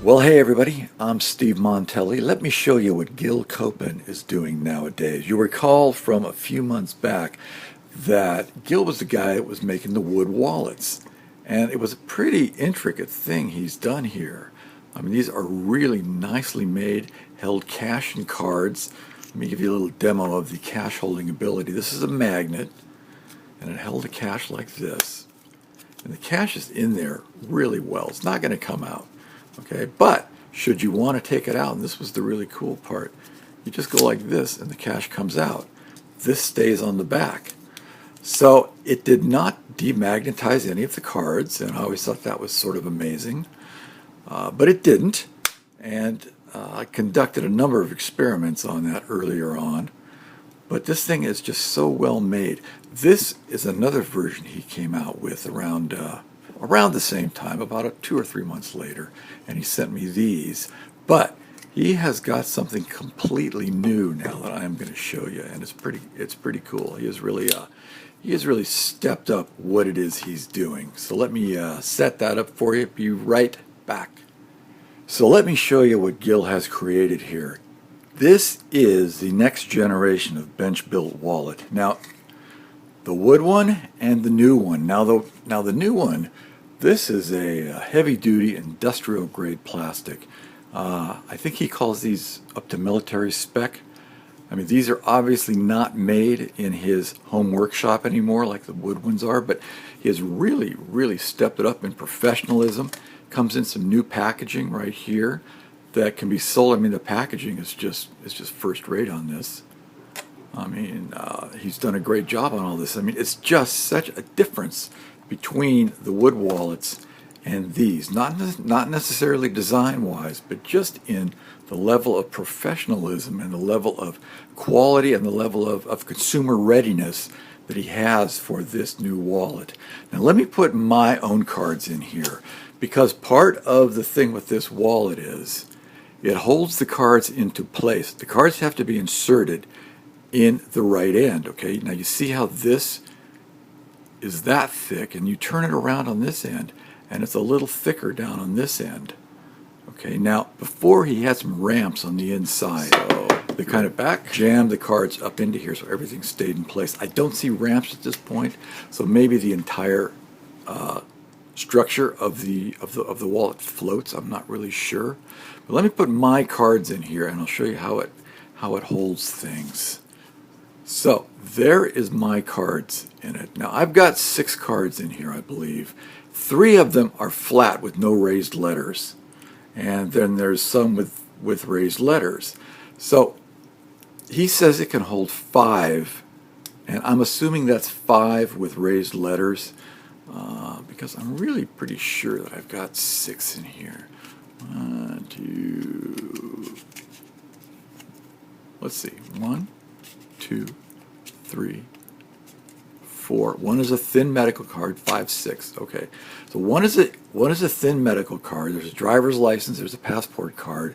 Well, hey everybody, I'm Steve Montelli. Let me show you what Gil Copen is doing nowadays. You recall from a few months back that Gil was the guy that was making the wood wallets. And it was a pretty intricate thing he's done here. I mean, these are really nicely made, held cash and cards. Let me give you a little demo of the cash holding ability. This is a magnet, and it held the cash like this. And the cash is in there really well. It's not going to come out. Okay, but should you want to take it out, and this was the really cool part, you just go like this and the cash comes out. This stays on the back. So it did not demagnetize any of the cards, and I always thought that was sort of amazing. But it didn't, and I conducted a number of experiments on that earlier on. But this thing is just so well made. This is another version he came out with around the same time, about 2 or 3 months later, and he sent me these. But he has got something completely new now that I'm going to show you, and it's pretty cool. He has really stepped up what it is he's doing. So let me set that up for you. Be right back. So let me show you what Gil has created here. This is the next generation of bench-built wallet. Now, the wood one and the new one. Now the new one, this is a heavy-duty industrial-grade plastic. I think he calls these up to military spec. I mean, these are obviously not made in his home workshop anymore like the wood ones are, but he has really stepped it up in professionalism. Comes in some new packaging right here that can be sold. I mean, the packaging is just first rate on this. I mean, he's done a great job on all this. I mean, it's just such a difference between the wood wallets and these. Not necessarily design-wise, but just in the level of professionalism and the level of quality and the level of consumer readiness that he has for this new wallet. Now, let me put my own cards in here, because part of the thing with this wallet is it holds the cards into place. The cards have to be inserted in the right end, okay? Now you see how this is that thick, and you turn it around on this end, and it's a little thicker down on this end. Okay, now before he had some ramps on the inside, so they kind of back jammed the cards up into here so everything stayed in place. I don't see ramps at this point, so maybe the entire structure of the wallet floats. I'm not really sure. But let me put my cards in here, and I'll show you how it holds things. So there is my cards in it. Now I've got 6 cards in here, I believe. 3 of them are flat with no raised letters, and then there's some with raised letters. So he says it can hold 5, and I'm assuming that's 5 with raised letters, because I'm really pretty sure that I've got 6 in here. 1, 2, let's see, 1, 2, 3, 4. 1 is a thin medical card, 5, 6. Okay, so one is a thin medical card. There's a driver's license. There's a passport card,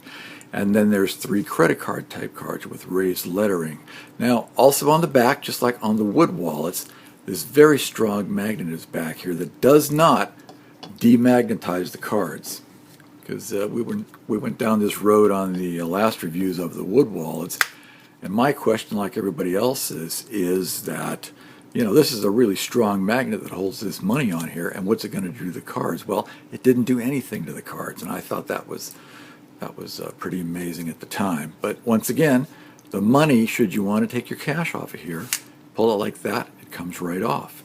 and then there's 3 credit card type cards with raised lettering. Now, also on the back, just like on the wood wallets, this very strong magnet is back here that does not demagnetize the cards. Because we went down this road on the last reviews of the wood wallets, and my question, like everybody else's, is that, you know, this is a really strong magnet that holds this money on here, and what's it going to do to the cards? Well, it didn't do anything to the cards, and I thought that was pretty amazing at the time. But once again, the money, should you want to take your cash off of here, pull it like that, it comes right off.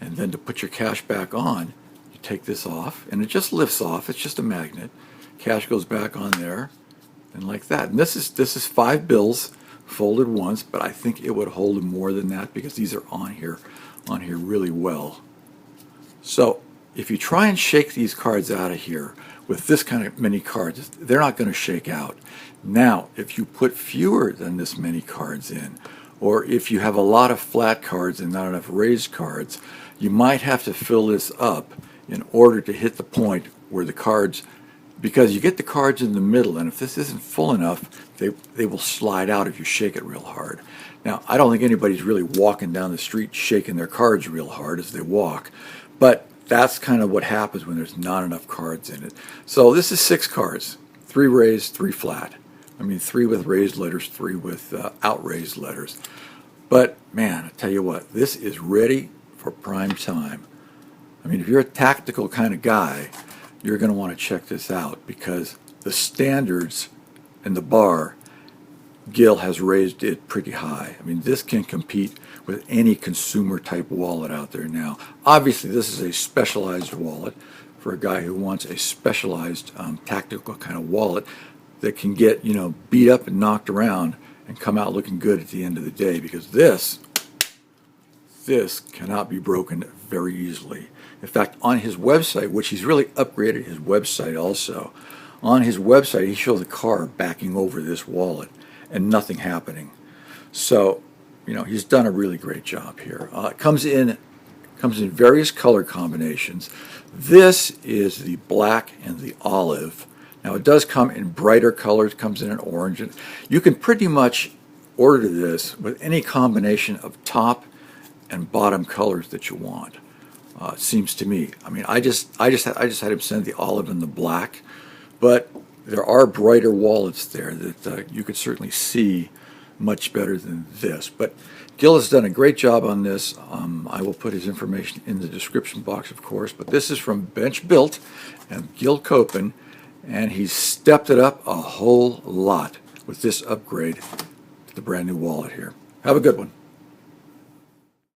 And then to put your cash back on, you take this off, and it just lifts off. It's just a magnet. Cash goes back on there, and like that. And this is 5 bills folded once, but I think it would hold more than that because these are on here really well. So if you try and shake these cards out of here with this kind of many cards, they're not going to shake out. Now, if you put fewer than this many cards in, or if you have a lot of flat cards and not enough raised cards, you might have to fill this up in order to hit the point where the cards, because you get the cards in the middle, and if this isn't full enough, they will slide out if you shake it real hard. Now, I don't think anybody's really walking down the street shaking their cards real hard as they walk, but that's kind of what happens when there's not enough cards in it. So this is 6 cards, 3 raised, 3 flat. I mean, 3 with raised letters, 3 with outraised letters. But man, I tell you what, this is ready for prime time. I mean, if you're a tactical kind of guy, you're going to want to check this out, because the standards and the bar, Gil has raised it pretty high. I mean, this can compete with any consumer type wallet out there now. Obviously, this is a specialized wallet for a guy who wants a specialized tactical kind of wallet that can get, beat up and knocked around and come out looking good at the end of the day, because this cannot be broken very easily. In fact, on his website, which he's really upgraded his website also, on his website he shows a car backing over this wallet and nothing happening. So, he's done a really great job here. It comes in various color combinations. This is the black and the olive. Now it does come in brighter colors, comes in an orange. You can pretty much order this with any combination of top and bottom colors that you want. It seems to me. I mean, I just had him send the olive and the black, but there are brighter wallets there that you could certainly see much better than this. But Gil has done a great job on this. I will put his information in the description box, of course. But this is from Bench Built and Gil Copen, and he's stepped it up a whole lot with this upgrade to the brand new wallet here. Have a good one.